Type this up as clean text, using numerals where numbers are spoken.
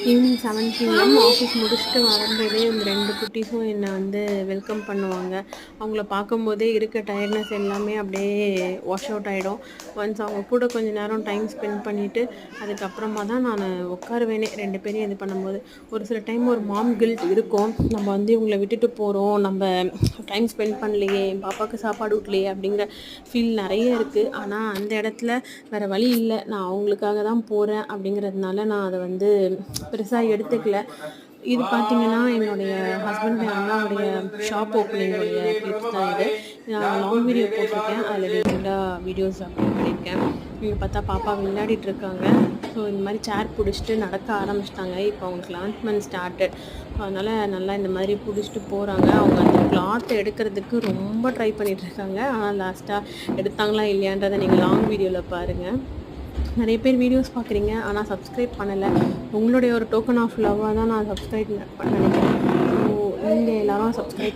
Evening 7 PM office முடிச்சுட்டு வரும்போதே இந்த 2 குட்டீஸும் என்னை வந்து வெல்கம் பண்ணுவாங்க. அவங்கள பார்க்கும்போதே இருக்க டயர்ட்னஸ் எல்லாமே அப்படியே வாஷ் அவுட் ஆகிடும். ஒன்ஸ் அவங்க கூட கொஞ்சம் நேரம் டைம் ஸ்பெண்ட் பண்ணிவிட்டு அதுக்கப்புறமா தான் நான் உட்காருவேனே 2 பேரையும் இது பண்ணும்போது. ஒரு சில டைம் ஒரு மாம் கில்ட் இருக்கும். நம்ம வந்து இவங்கள விட்டுட்டு போகிறோம், நம்ம டைம் ஸ்பெண்ட் பண்ணலையே, என் பாப்பாவுக்கு சாப்பாடு ஊட்டலையே அப்படிங்கிற ஃபீல் நிறைய இருக்குது. ஆனால் அந்த இடத்துல வேறு வழி இல்லை, நான் அவங்களுக்காக தான் போகிறேன் அப்படிங்கிறதுனால நான் அதை வந்து பெருசாக எடுத்துக்கல. இது பார்த்தீங்கன்னா என்னுடைய ஹஸ்பண்டுடைய அண்ணாவுடைய ஷாப் ஓப்பனிங்குடைய கிளிப்ஸ் தான் இது. நான் லாங் வீடியோ போட்டிருக்கேன், அதில் டீட்டெயிலாக வீடியோஸ் அப்லோட் பண்ணியிருக்கேன். இங்கே பார்த்தா பாப்பா விளையாடிட்டு இருக்காங்க. ஸோ இந்த மாதிரி சேர் பிடிச்சிட்டு நடக்க ஆரம்பிச்சிட்டாங்க. இப்போ அவங்களுக்கு 11th மந்த் ஸ்டார்டட். அதனால் நல்லா இந்த மாதிரி பிடிச்சிட்டு போகிறாங்க. அவங்க அந்த கிளாத் எடுக்கிறதுக்கு ரொம்ப ட்ரை பண்ணிகிட்ருக்காங்க. ஆனால் லாஸ்ட்டாக எடுத்தாங்களா இல்லையான்றதை நீங்கள் லாங் வீடியோவில் பாருங்கள். நிறைய பேர் வீடியோஸ் பார்க்குறீங்க, ஆனால் சப்ஸ்கிரைப் பண்ணலை. உங்களுடைய ஒரு டோக்கன் ஆஃப் லவ்வாக தான் நான் சப்ஸ்கிரைப் பண்ண நினைக்கிறேன். ஸோ நீங்கள் எல்லோரும் சப்ஸ்கிரைப்